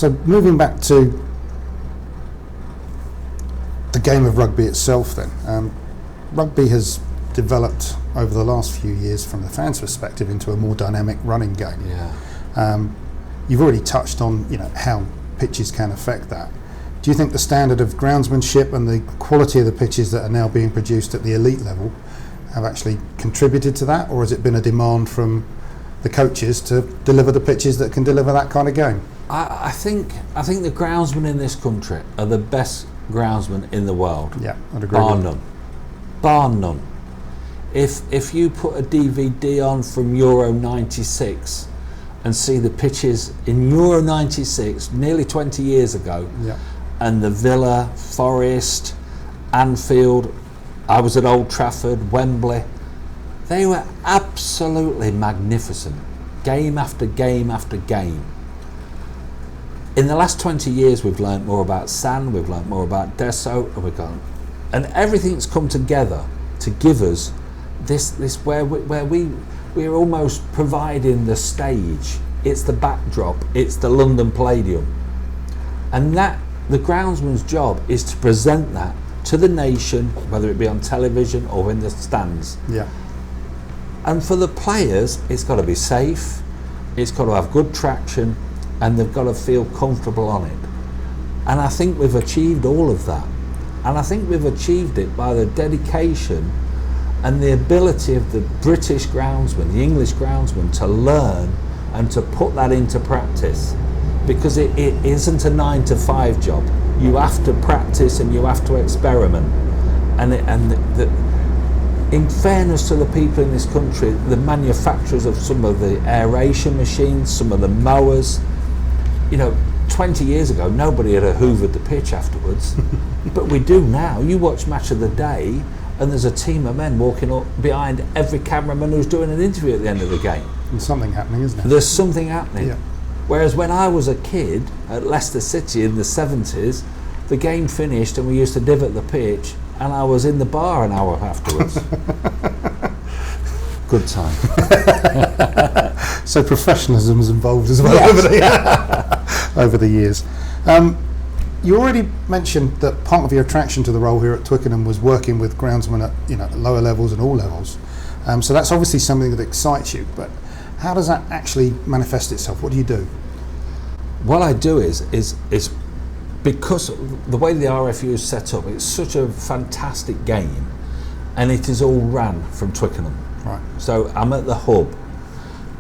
So moving back to the game of rugby itself then, rugby has developed over the last few years from the fans' perspective into a more dynamic running game. Yeah. You've already touched on how pitches can affect that. Do you think the standard of groundsmanship and the quality of the pitches that are now being produced at the elite level have actually contributed to that, or has it been a demand from the coaches to deliver the pitches that can deliver that kind of game? I think the groundsmen in this country are the best groundsmen in the world. Yeah, I'd agree. Bar none. Bar none. If you put a DVD on from Euro 96 and see the pitches in Euro 96, nearly 20 years ago, yeah, and the Villa, Forest, Anfield, I was at Old Trafford, Wembley, they were absolutely magnificent, game after game after game. In the last 20 years we've learnt more about sand, we've learnt more about Deso, and everything's come together to give us this where we're almost providing the stage. It's the backdrop, it's the London Palladium, and that the groundsman's job is to present that to the nation, whether it be on television or in the stands. Yeah. And for the players, it's got to be safe, it's got to have good traction, and they've got to feel comfortable on it. And I think we've achieved all of that. And I think we've achieved it by the dedication and the ability of the British groundsman, the English groundsman, to learn and to put that into practice. Because it isn't a 9-to-5 job. You have to practice and you have to experiment. In fairness to the people in this country, the manufacturers of some of the aeration machines, some of the mowers, 20 years ago nobody had hoovered the pitch afterwards, but we do now. You watch Match of the Day and there's a team of men walking up behind every cameraman who's doing an interview at the end of the game. There's something happening, isn't there? There's something happening. Yeah. Whereas when I was a kid at Leicester City in the 70s, the game finished and we used to divot the pitch and I was in the bar an hour afterwards. Good time. So professionalism is involved as well. Yes. over the years. You already mentioned that part of your attraction to the role here at Twickenham was working with groundsmen at lower levels and all levels. So that's obviously something that excites you, but how does that actually manifest itself? What do you do? What I do is because the way the RFU is set up, it's such a fantastic game, and it is all ran from Twickenham. Right. So I'm at the hub,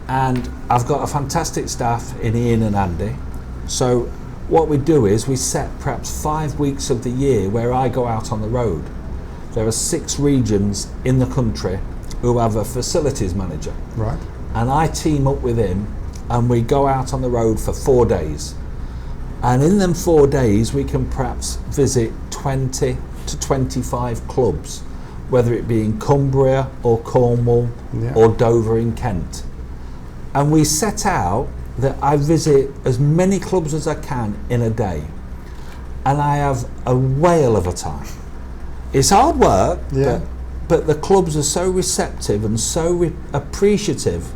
and I've got a fantastic staff in Ian and Andy. So what we do is we set perhaps 5 weeks of the year where I go out on the road. There are 6 regions in the country who have a facilities manager. Right. And I team up with him and we go out on the road for 4 days. And in them 4 days we can perhaps visit 20 to 25 clubs, whether it be in Cumbria or Cornwall or Dover in Kent. And we set out that I visit as many clubs as I can in a day. And I have a whale of a time. It's hard work, but the clubs are so receptive and so appreciative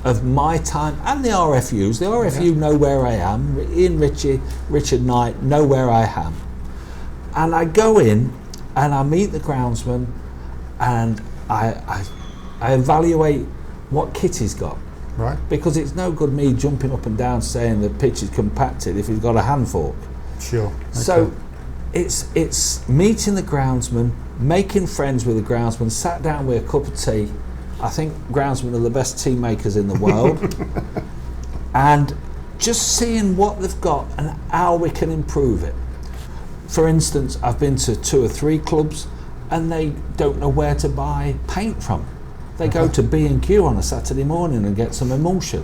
of my time, and the RFUs. The RFU know where I am. Ian Ritchie, Richard Knight know where I am. And I go in and I meet the groundsman and I evaluate what kit he's got. Right. Because it's no good me jumping up and down saying the pitch is compacted if he's got a hand fork. Sure. Okay. So it's meeting the groundsman, making friends with the groundsman, sat down with a cup of tea. I think groundsmen are the best tea makers in the world. And just seeing what they've got and how we can improve it. For instance, I've been to 2 or 3 clubs and they don't know where to buy paint from. They go to B&Q on a Saturday morning and get some emulsion.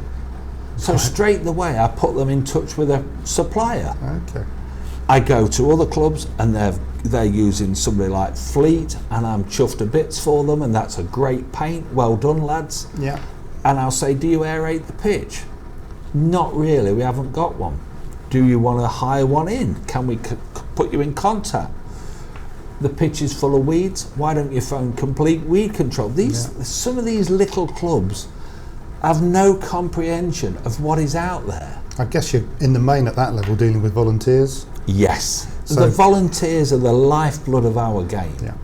So straight away I put them in touch with a supplier. Okay. I go to other clubs and they're using somebody like Fleet, and I'm chuffed to bits for them, and that's a great paint. Well done, lads. Yeah. And I'll say, do you aerate the pitch? Not really, we haven't got one. Do you want to hire one in? Can we put you in contact? The pitch is full of weeds. Why don't you phone Complete Weed Control? Some of these little clubs have no comprehension of what is out there. I guess you're in the main at that level dealing with volunteers. Yes. So the volunteers are the lifeblood of our game. Yeah.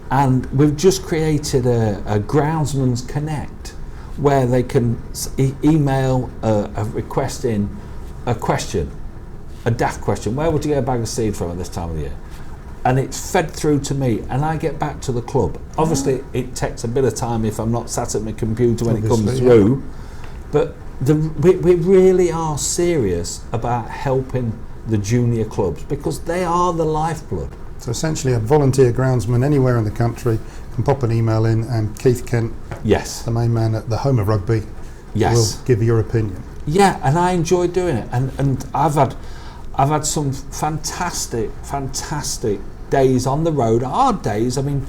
And we've just created a Groundsman's Connect where they can email a request in a question, a daft question. Where would you get a bag of seed from at this time of the year? And it's fed through to me and I get back to the club. Obviously it takes a bit of time if I'm not sat at my computer when it comes through, but we really are serious about helping the junior clubs because they are the lifeblood. So essentially a volunteer groundsman anywhere in the country can pop an email in and Keith Kent, yes, the main man at the home of rugby, yes, will give your opinion. Yeah, and I enjoy doing it, and I've had some fantastic days on the road, hard days. I mean,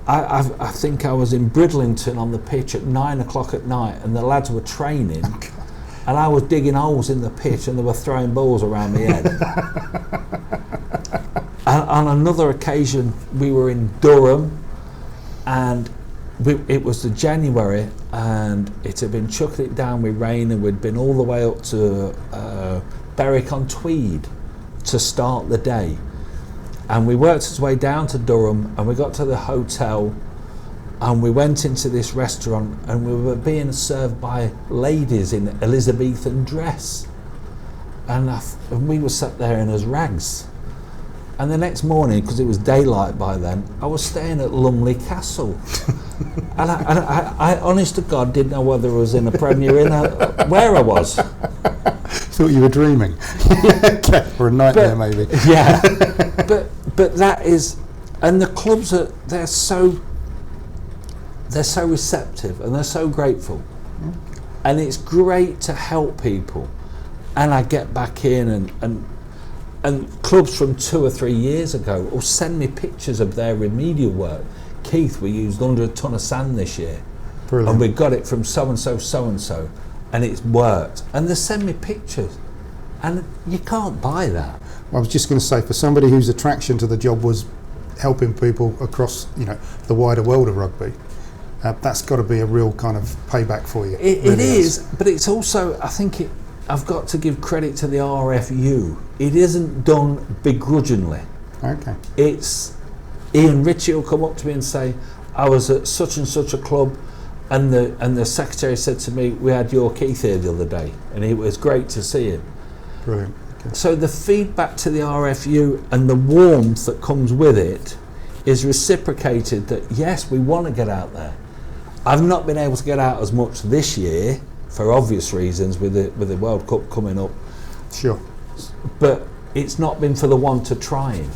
I think I was in Bridlington on the pitch at 9 o'clock at night and the lads were training and I was digging holes in the pitch and they were throwing balls around my head. And on another occasion we were in Durham and it was the January and it had been chucking it down with rain and we'd been all the way up to Berwick-on-Tweed to start the day. And we worked our way down to Durham and we got to the hotel and we went into this restaurant and we were being served by ladies in Elizabethan dress. And we were sat there in as rags. And the next morning, because it was daylight by then, I was staying at Lumley Castle. and I honest to God, didn't know whether I was in a Premier Inn or where I was. Thought you were dreaming. Or a nightmare maybe. Yeah. But that is, and the clubs they're so receptive and they're so grateful. And it's great to help people. And I get back in and clubs from 2 or 3 years ago will send me pictures of their remedial work. Keith, we used under a ton of sand this year. Brilliant. And we got it from so-and-so, and it's worked. And they send me pictures. And you can't buy that. I was just going to say, for somebody whose attraction to the job was helping people across, the wider world of rugby, that's got to be a real kind of payback for you. It is, but it's also, I think I've got to give credit to the RFU. It isn't done begrudgingly. Okay. It's Ian Ritchie will come up to me and say, I was at such and such a club and the secretary said to me, we had your Keith here the other day and it was great to see him. Brilliant. Okay. So the feedback to the RFU and the warmth that comes with it is reciprocated that yes, we want to get out there. I've not been able to get out as much this year for obvious reasons with the World Cup coming up. Sure. But it's not been for the want of trying.